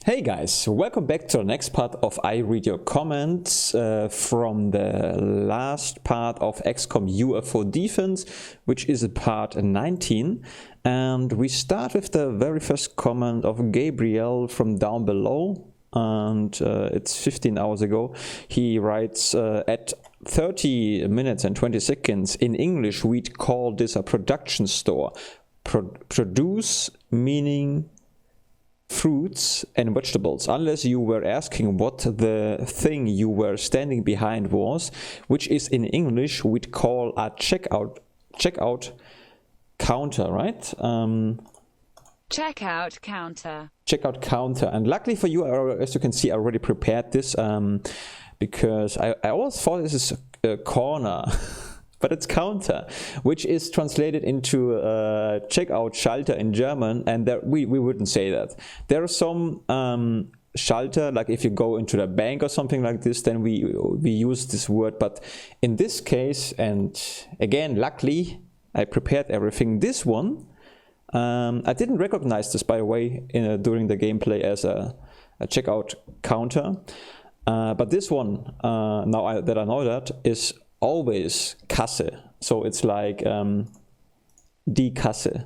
Hey guys, welcome back to the next part of I Read Your Comments from the last part of XCOM UFO Defense, which is part 19. And we start with the very first comment of Gabriel from down below. And it's 15 hours ago. He writes, at 30 minutes and 20 seconds, in English we'd call this a production store. Produce meaning fruits and vegetables, unless you were asking what the thing you were standing behind was, which is in English we'd call a checkout counter, right? Checkout counter. Checkout counter. And luckily for you, as you can see, I already prepared this because I always thought this is a corner. But it's counter, which is translated into checkout Schalter in German, and there, we wouldn't say that. There are some Schalter, like if you go into the bank or something like this, then we use this word. But in this case, and again, luckily, I prepared everything. This one, I didn't recognize this, by the way, during the gameplay as a checkout counter. But this one, now that I know that, is always Kasse, so it's like die Kasse.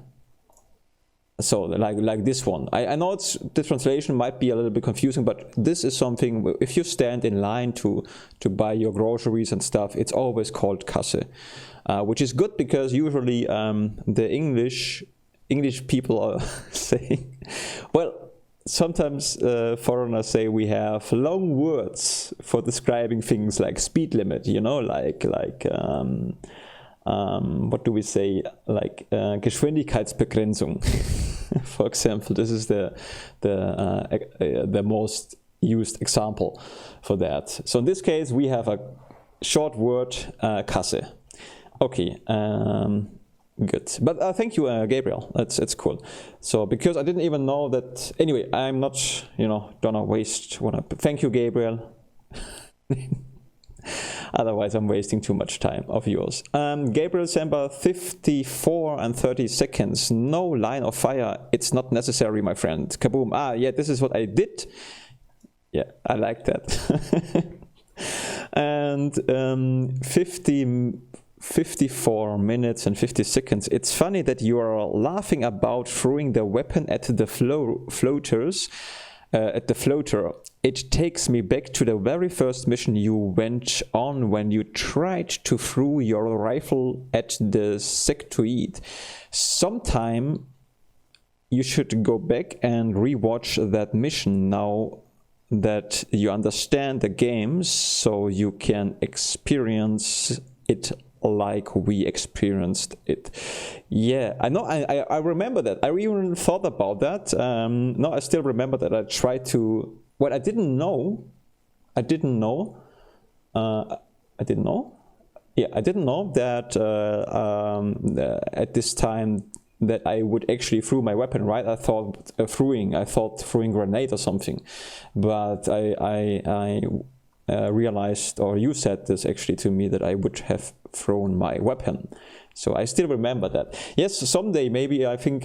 So like this one. I know the translation might be a little bit confusing, but this is something. If you stand in line to buy your groceries and stuff, it's always called Kasse, which is good because usually the English people are saying, well. Sometimes foreigners say we have long words for describing things like speed limit, you know, like what do we say, like Geschwindigkeitsbegrenzung, for example. This is the most used example for that. So in this case, we have a short word, Kasse. Okay. Good, but thank you, Gabriel. It's cool. So because I didn't even know that. Anyway, I'm not, gonna waste. Thank you, Gabriel. Otherwise, I'm wasting too much time of yours. Gabriel Semper, 54 and 30 seconds. No line of fire. It's not necessary, my friend. Kaboom. Ah, yeah. This is what I did. Yeah, I like that. And 54 minutes and 50 seconds. It's funny that you are laughing about throwing the weapon at the floaters. At the floater. It takes me back to the very first mission you went on when you tried to throw your rifle at the sectoid. Sometime you should go back and rewatch that mission now that you understand the games, so you can experience it like we experienced it. Yeah, I know. I remember that. I even thought about that. No, I still remember that. I tried to. Well, I didn't know. Yeah, I didn't know that at this time that I would actually throw my weapon. Right? I thought throwing grenade or something, but I realized, or you said this actually to me, that I would have thrown my weapon. So I still remember that. Yes, someday maybe, I think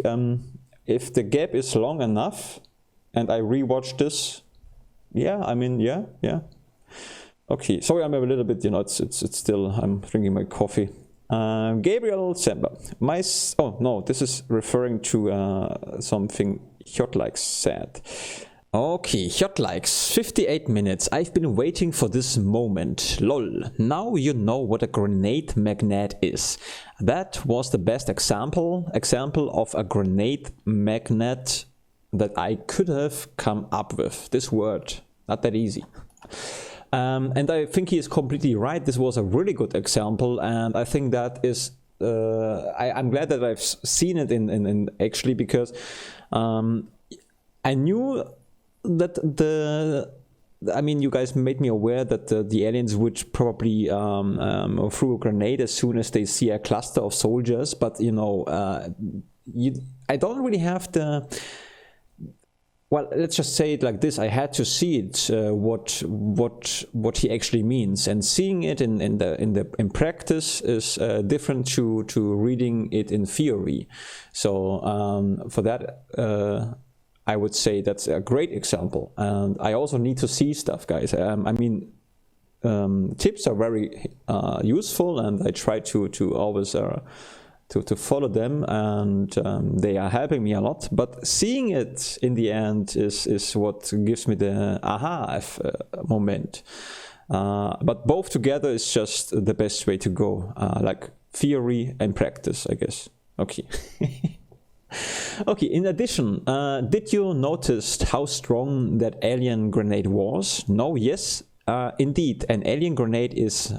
if the gap is long enough and I rewatch this, yeah. Okay, sorry, I'm a little bit, it's still, I'm drinking my coffee. Gabriel Semper, oh no, this is referring to something Kjotleik said. Okay, Kjotleik, 58 minutes. I've been waiting for this moment. Lol. Now you know what a grenade magnet is. That was the best example of a grenade magnet that I could have come up with. This word, not that easy. And I think he is completely right. This was a really good example, and I think that is. I'm glad that I've seen it in actually, because I knew that you guys made me aware that the aliens would probably throw a grenade as soon as they see a cluster of soldiers, but I don't really have the. Well, let's just say it like this: I had to see it, what he actually means, and seeing it in practice is different to reading it in theory. So for that. I would say that's a great example. And I also need to see stuff, guys. I mean, tips are very useful, and I try to always to follow them, and they are helping me a lot. But seeing it in the end is what gives me the aha moment. But both together is just the best way to go, like theory and practice, I guess. Okay. Okay, in addition, did you notice how strong that alien grenade was? No, yes, indeed, an alien grenade is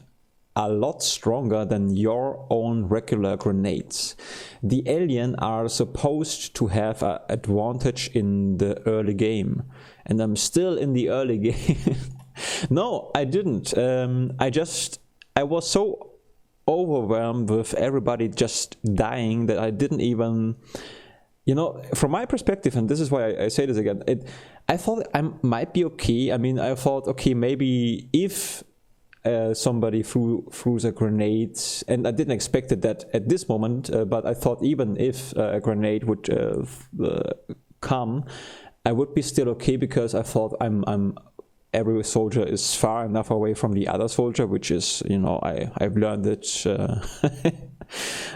a lot stronger than your own regular grenades. The alien are supposed to have an advantage in the early game, and I'm still in the early game. No, I didn't. I was so overwhelmed with everybody just dying that I didn't even, you know, from my perspective, and this is why I say this again, I thought I might be okay. I mean, I thought, okay, maybe if somebody threw a grenade, and I didn't expect it that at this moment, but I thought even if a grenade would come, I would be still okay, because I thought every soldier is far enough away from the other soldier, which is, you know, I've learned it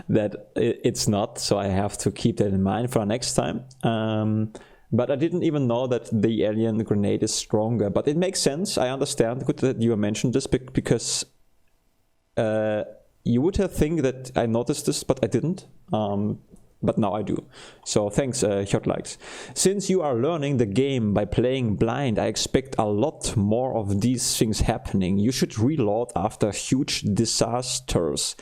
that it's not, so I have to keep that in mind for next time. But I didn't even know that the alien grenade is stronger. But it makes sense. I understand. Good that you mentioned this, because you would have think that I noticed this, but I didn't. But now I do. So thanks, Kjotleik. Since you are learning the game by playing blind, I expect a lot more of these things happening. You should reload after huge disasters.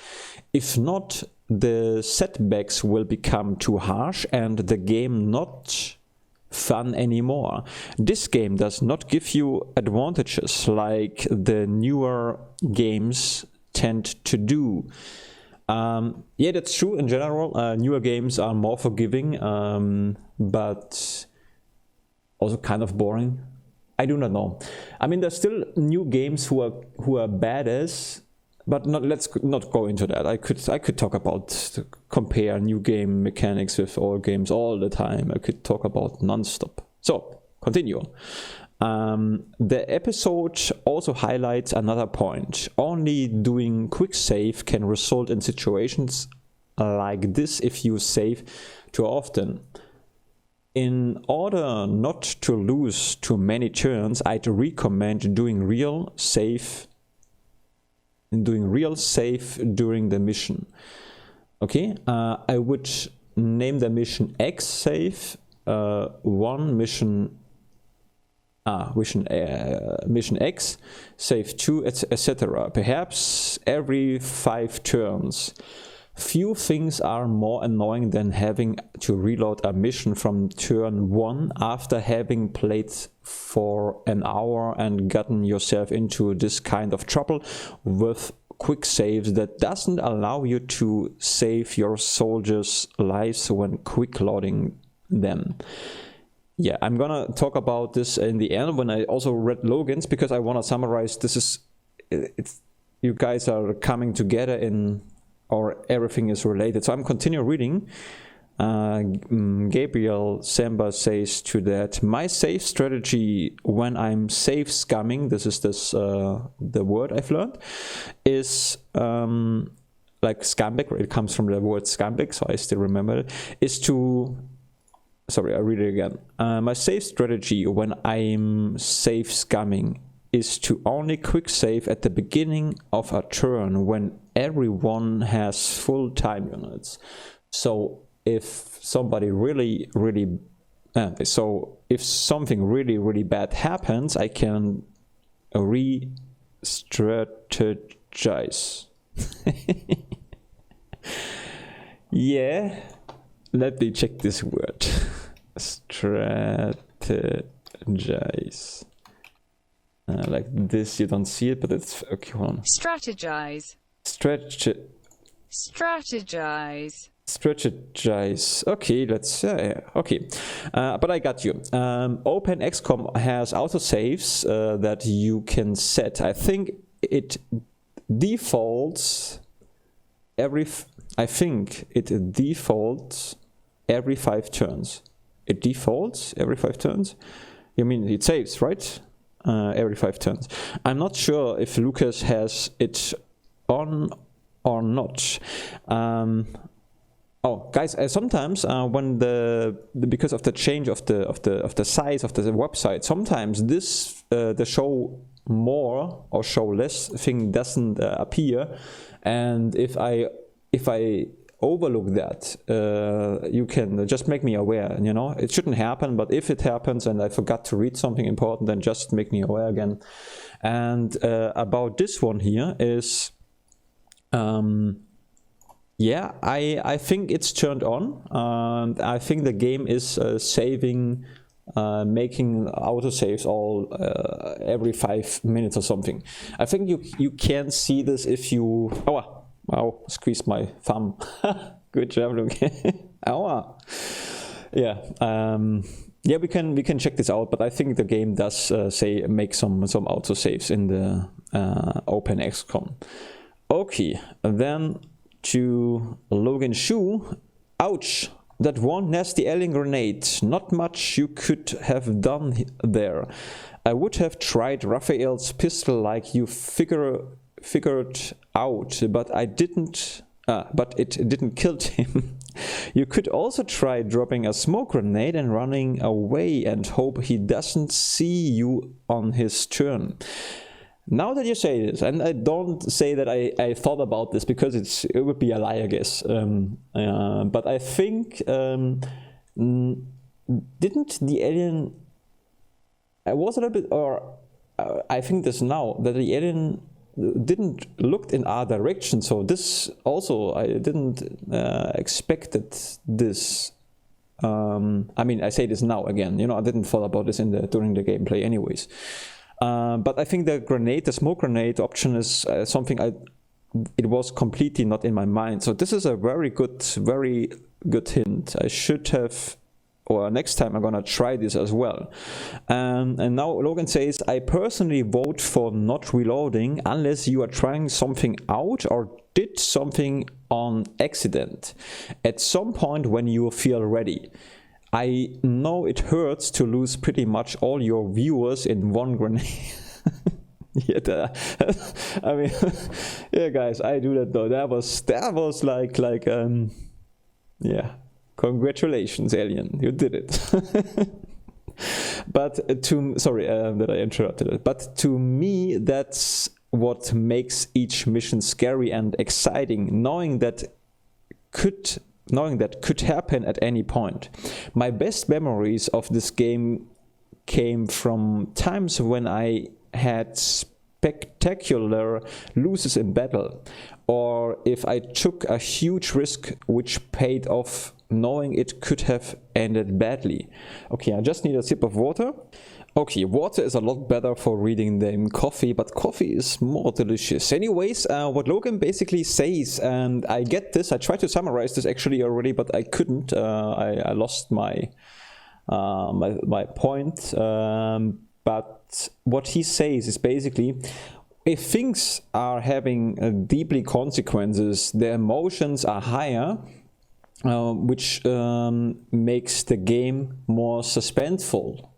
If not, the setbacks will become too harsh and the game not fun anymore. This game does not give you advantages like the newer games tend to do. Yeah, that's true in general. Newer games are more forgiving, but also kind of boring. I do not know. I mean, there's still new games who are badass, but let's not go into that. I could talk about compare new game mechanics with old games all the time. I could talk about non-stop. So continue. The episode also highlights another point. Only doing quick save can result in situations like this if you save too often. In order not to lose too many turns, I'd recommend doing real save during the mission. Okay, I would name the mission X save, mission X, save 2, etc. Perhaps every 5 turns. Few things are more annoying than having to reload a mission from turn 1 after having played for an hour and gotten yourself into this kind of trouble with quick saves that doesn't allow you to save your soldiers' lives when quick loading them. Yeah, I'm gonna talk about this in the end when I also read Logan's, because I want to summarize. You guys are coming together or everything is related. So I'm continue reading. Gabriel Samba says to that, my save strategy when I'm save scumming, this is the word I've learned, is like scumbag, it comes from the word scumbag, so I still remember it, is to... Sorry, I'll read it again. My save strategy when I'm save scumming is to only quick save at the beginning of a turn when everyone has full time units. So if somebody if something really bad happens, I can re-strategize. Yeah. Let me check this word. Strategize. Like this, you don't see it, but it's okay. Hold on. Strategize. Strategize. Okay, let's. Okay, but I got you. OpenXCom has autosaves that you can set. I think it defaults every 5 turns. it defaults every 5 turns. You mean it saves, right? Every 5 turns. I'm not sure if Lucas has it on or not. Oh, guys, sometimes when because of the change of the size of the website, sometimes this the show more or show less thing doesn't appear, and if I overlook that, you can just make me aware. You know, it shouldn't happen, but if it happens and I forgot to read something important, then just make me aware again. And about this one here is, yeah, I think it's turned on. I think the game is saving, making autosaves all every 5 minutes or something. I think you can see this if you. Oh, squeezed my thumb. Good job, Luke. Ow. Yeah. Yeah, we can check this out, but I think the game does make some autosaves in the OpenXCon. Okay, then to Logan Shu. Ouch, that one nasty alien grenade. Not much you could have done there. I would have tried Raphael's pistol like you figured out, but I didn't. But it didn't kill him. You could also try dropping a smoke grenade and running away and hope he doesn't see you on his turn. Now that you say this, and I don't say that I thought about this because it would be a lie, I guess. But I think didn't the alien? I was a little bit, or I think this now that the alien didn't look in our direction. So this also I didn't expected this. I mean, I say this now again. You know, I didn't thought about this during the gameplay, anyways. But I think the smoke grenade option is something it was completely not in my mind. So this is a very good hint. I should have, or next time I'm gonna try this as well. And now Logan says, I personally vote for not reloading unless you are trying something out or did something on accident. At some point when you feel ready. I know it hurts to lose pretty much all your viewers in one grenade. Yeah, I mean, yeah, guys, I do that though. That was like, yeah, congratulations, alien, you did it. But sorry that I interrupted it. But to me, that's what makes each mission scary and exciting, knowing that could happen at any point. My best memories of this game came from times when I had spectacular losses in battle, or if I took a huge risk which paid off, knowing it could have ended badly. Okay, I just need a sip of water. Okay, water is a lot better for reading than coffee, but coffee is more delicious. Anyways, what Logan basically says, and I get this, I tried to summarize this actually already, but I couldn't. I lost my my point. But what he says is basically, if things are having deeply consequences, the emotions are higher, which makes the game more suspenseful.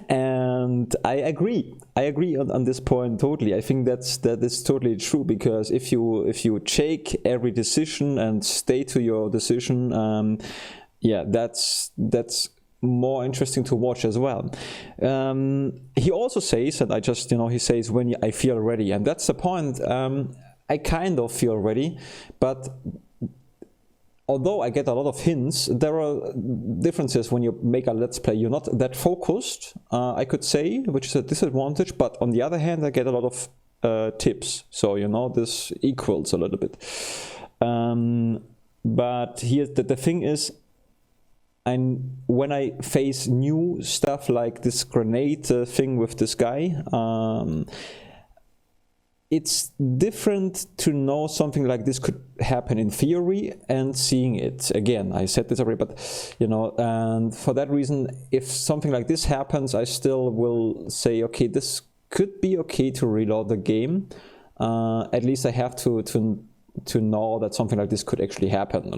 And I agree on this point totally. I think that is totally true, because if you take every decision and stay to your decision, yeah, that's more interesting to watch as well. He also says, and I just, he says, when I feel ready, and that's the point. I kind of feel ready, but although I get a lot of hints, there are differences when you make a Let's Play. You're not that focused, I could say, which is a disadvantage, but on the other hand, I get a lot of tips. So, this equals a little bit. But here, the thing is, when I face new stuff like this grenade thing with this guy, it's different to know something like this could happen in theory and seeing it. Again, I said this already, but and for that reason, if something like this happens, I still will say, okay, this could be okay to reload the game. At least I have to know that something like this could actually happen,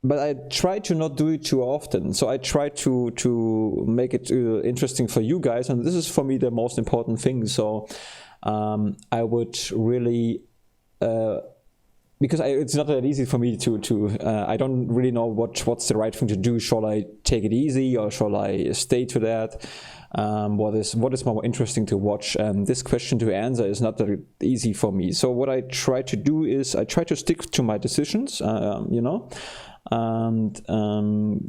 but I try to not do it too often. So I try to make it interesting for you guys, and this is for me the most important thing. So I would really, because it's not that easy for me to I don't really know what's the right thing to do. Shall I take it easy, or shall I stay to that? What is more interesting to watch? And this question to answer is not that easy for me. So what I try to do is I try to stick to my decisions, you know, and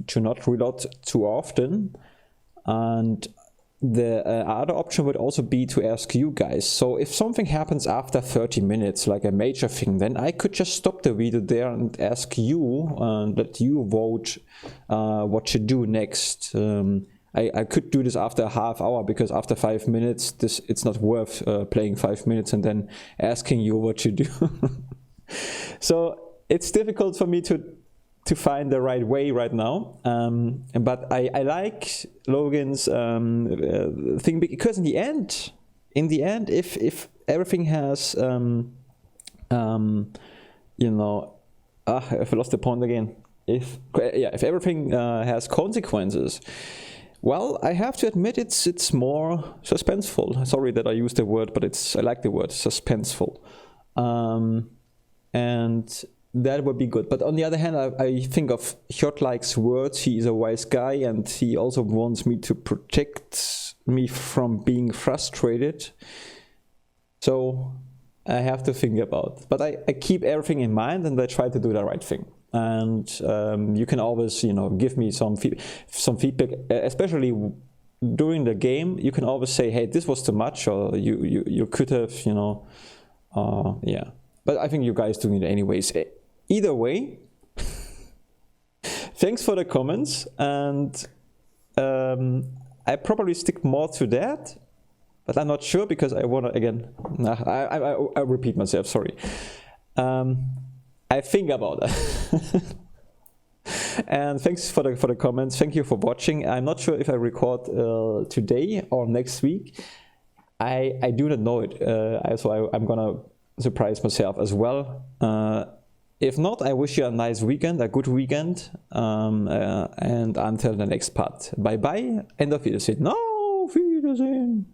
to not reload too often. And the other option would also be to ask you guys. So if something happens after 30 minutes, like a major thing, then I could just stop the video there and ask you, let you vote what to do next. I could do this after a half hour, because after 5 minutes, it's not worth playing 5 minutes and then asking you what to do. So it's difficult for me to find the right way right now, but I like Logan's thing, because in the end, if everything has, you know, I've lost the point again. If everything has consequences, well, I have to admit it's more suspenseful. Sorry that I used the word, but I like the word suspenseful, and that would be good. But on the other hand, I think of Kjotleik's words. He is a wise guy, and he also wants me to protect me from being frustrated. So I have to think about. But I keep everything in mind, and I try to do the right thing. And you can always, you know, give me some feedback, especially during the game. You can always say, hey, this was too much, or you could have, you know, yeah. But I think you guys doing it anyways. Either way, thanks for the comments, and I probably stick more to that, but I'm not sure, because I want to, again, I repeat myself, sorry. I think about that. And thanks for the comments. Thank you for watching. I'm not sure if I record today or next week. I do not know it, so I'm gonna surprise myself as well. If not, I wish you a nice weekend, a good weekend, and until the next part. Bye bye, and auf Wiedersehen. No, Wiedersehen.